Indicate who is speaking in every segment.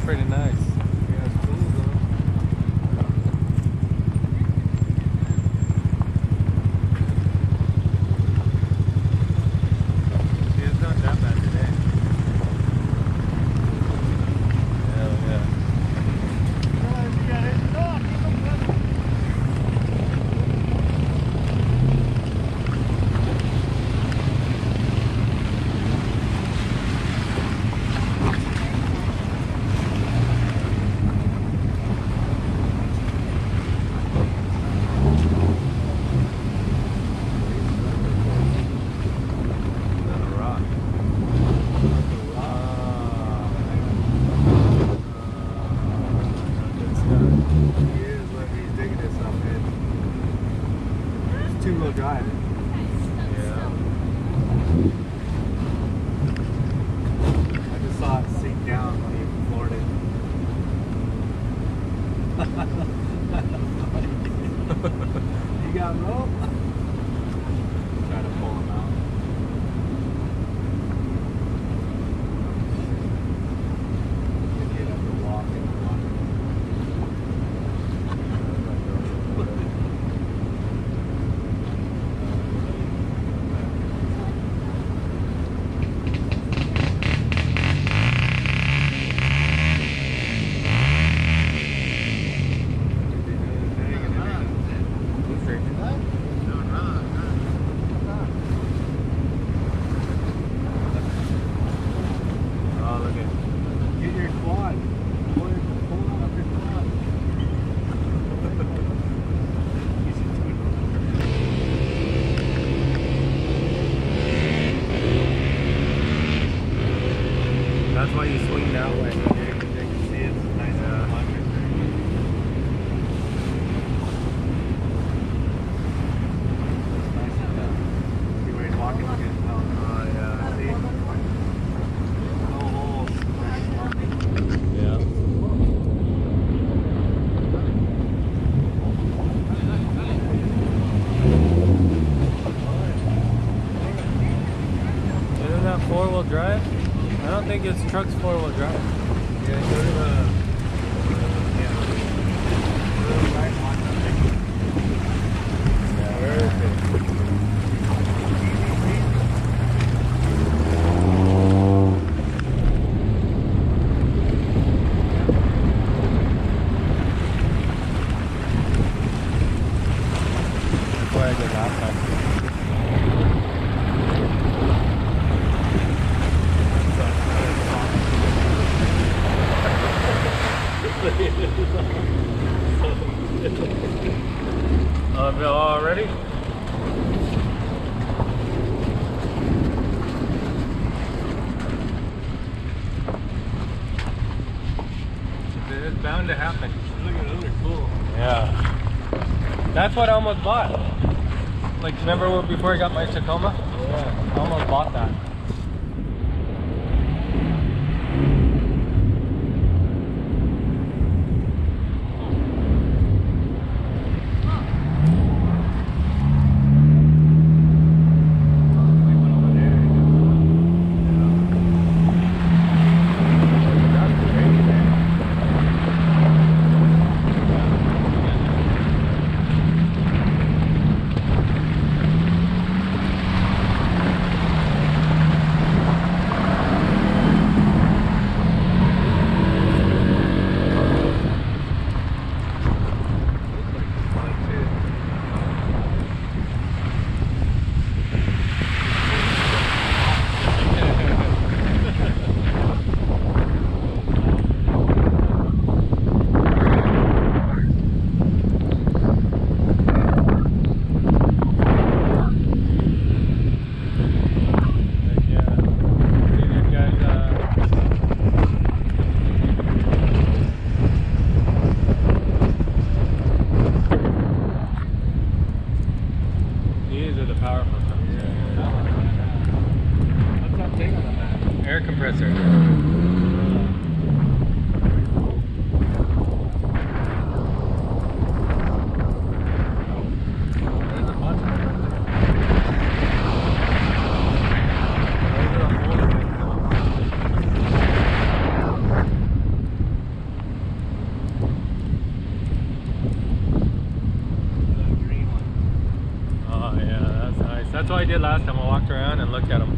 Speaker 1: Pretty nice. Yeah, it's cool though. See, it's not that bad today. Hell yeah. Two-wheel drive. Yeah. I just saw it sink down when he floored it. You got rope? Try to pull him out. You'd have to walk in the water. That's why you swing that way. You can see it's nice and electric. It's nice and see where he's walking again. Oh yeah. See? No holes. Yeah. Isn't that four-wheel drive? I don't think it's truck's four-wheel drive. Yeah, go to the right on the yeah, where is it? That's where I did last time. Bill, all ready? It's bound to happen. Look at those are cool. Yeah. That's what I almost bought. Like, remember before I got my Tacoma? Yeah. I almost bought that. nice. That's what I did last time. I walked around and looked at them.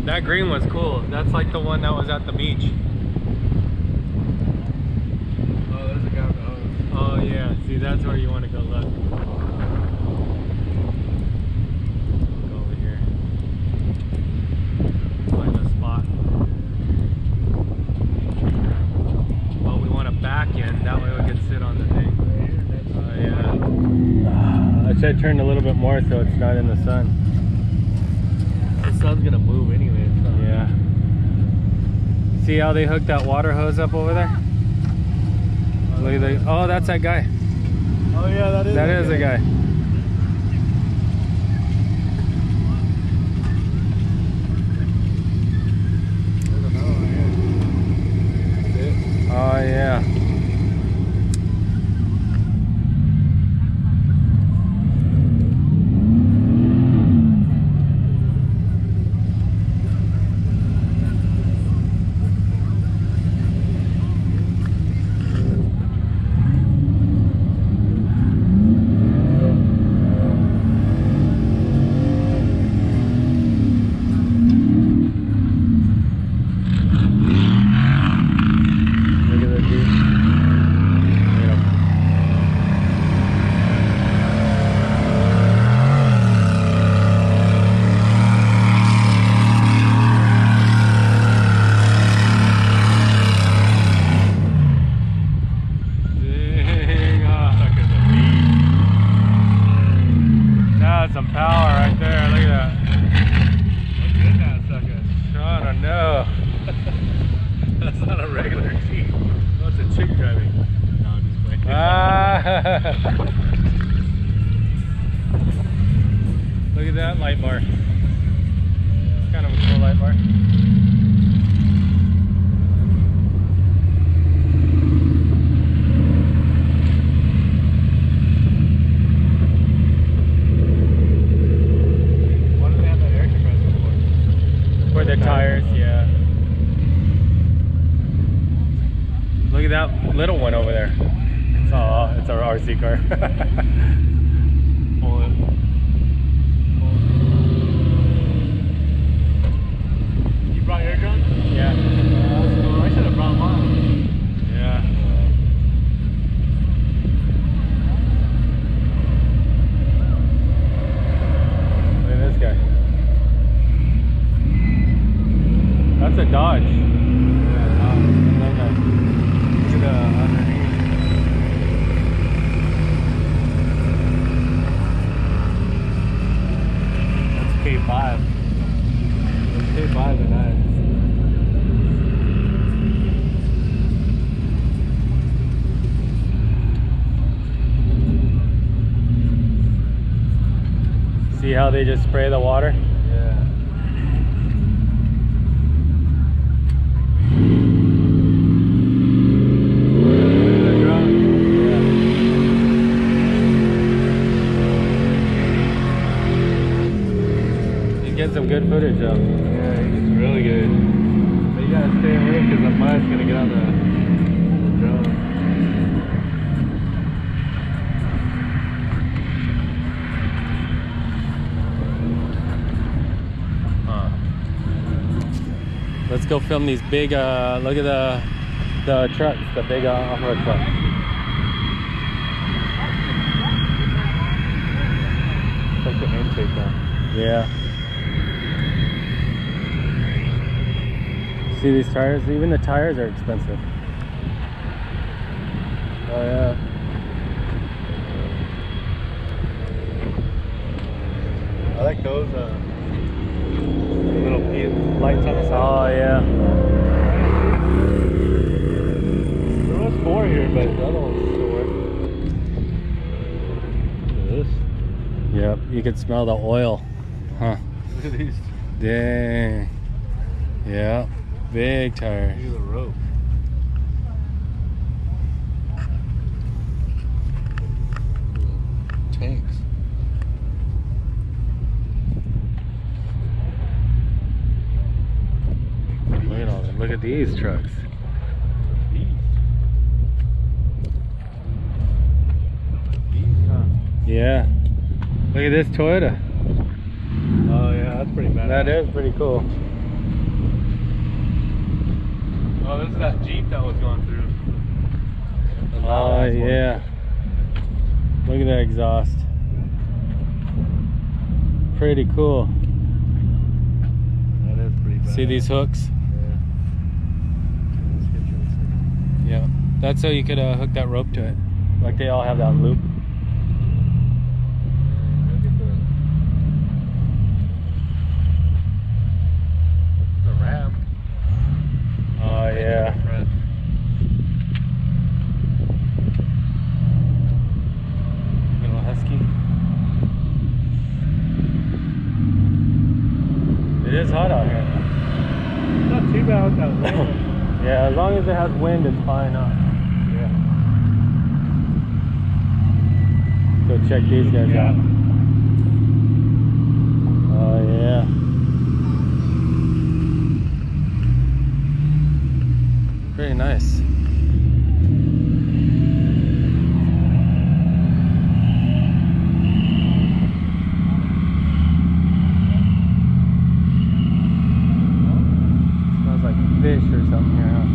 Speaker 1: That green was cool. That's like the one that was at the beach.
Speaker 2: Oh, there's a guy with the hose.
Speaker 1: Oh yeah, see, that's where you want to go look. Go over here. Find a spot. Oh, we want to back in. That way we can sit on the thing. Oh yeah. I should turn a little bit more so it's not in the sun.
Speaker 2: The sun's gonna move anyway. So.
Speaker 1: Yeah. See how they hooked that water hose up over there? Look at the, oh, that's that guy.
Speaker 2: Oh yeah, that is
Speaker 1: a guy.
Speaker 2: There's another one here.
Speaker 1: Oh yeah. Some power right there, look at that.
Speaker 2: What's in that sucker?
Speaker 1: I don't know.
Speaker 2: That's not a regular Jeep. Oh, it's a chick driving. No, I'm just playing.
Speaker 1: Look at that light bar. Kind of a cool light bar. For the tires, yeah. Look at that little one over there. It's our RC car.
Speaker 2: Pull it. You brought your gun?
Speaker 1: Yeah.
Speaker 2: That's cool. I should have brought mine.
Speaker 1: Yeah. Look at this guy. That's a Dodge.
Speaker 2: Yeah,
Speaker 1: Look at the underneath.
Speaker 2: that's K5. Those K5s are nice.
Speaker 1: See how they just spray the water?
Speaker 2: Yeah.
Speaker 1: Get some good footage though.
Speaker 2: Yeah, it's really good. But you gotta stay away because the mud's gonna get on the drone.
Speaker 1: Let's go film these big, look at the trucks, the big off-road trucks.
Speaker 2: Like the intake on.
Speaker 1: Yeah. See these tires? Even the tires are expensive. Oh yeah.
Speaker 2: I like those little lights on the side.
Speaker 1: Oh yeah.
Speaker 2: There was 4 here, but the other one's still working. Look at this.
Speaker 1: Yep, you can smell the oil. Huh.
Speaker 2: Look at these.
Speaker 1: Dang. Yeah, big tire.
Speaker 2: Look at the rope. Tanks.
Speaker 1: Look at all them. Look at these trucks.
Speaker 2: These, huh?
Speaker 1: Yeah. Look at this Toyota.
Speaker 2: that's pretty bad.
Speaker 1: That is pretty cool.
Speaker 2: Oh, this is that Jeep that was going through.
Speaker 1: Oh yeah. Look at that exhaust. Pretty cool.
Speaker 2: That is pretty bad.
Speaker 1: See these hooks? Yeah. That's so you could hook that rope to it. Like they all have that loop.
Speaker 2: Look at the Ram.
Speaker 1: Oh yeah. Little husky. It is hot out here.
Speaker 2: It's not too bad with that wind.
Speaker 1: Yeah, as long as it has wind, it's fine.
Speaker 2: Yeah.
Speaker 1: Go check these guys out. Oh yeah. Very nice. Smells like fish or something here, huh?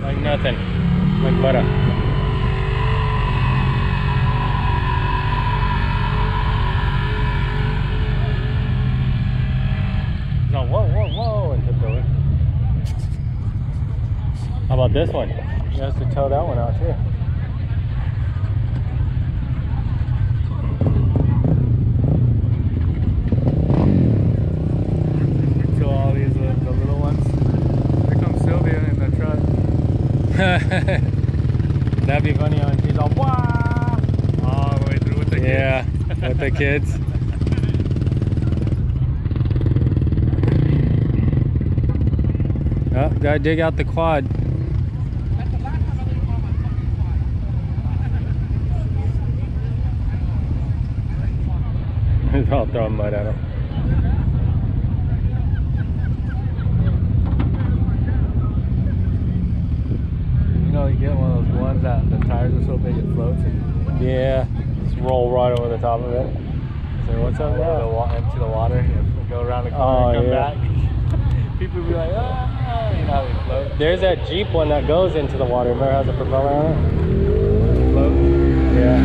Speaker 1: Like nothing. Like butter. No, whoa, and tipped over. How about this one? You have to tow that one out too.
Speaker 2: Kill all these the little ones. Here comes Sylvia in the truck.
Speaker 1: That'd be funny on she's all wah!
Speaker 2: All the way through with the kids.
Speaker 1: Yeah, with the kids. Oh, gotta dig out the quad. They're all throwing mud at him.
Speaker 2: You know, you get one of those ones that the tires are so big it floats.
Speaker 1: Yeah, just roll right over the top of it. So what's up now?
Speaker 2: Into the water, you go around the corner and come back. People be like, ah, you know how they float.
Speaker 1: There's that Jeep one that goes into the water. Remember, has a propeller on it?
Speaker 2: Float.
Speaker 1: Yeah.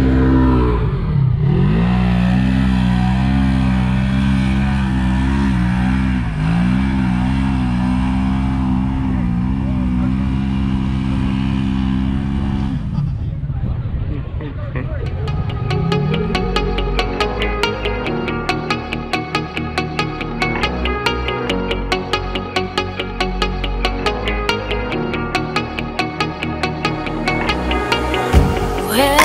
Speaker 3: Where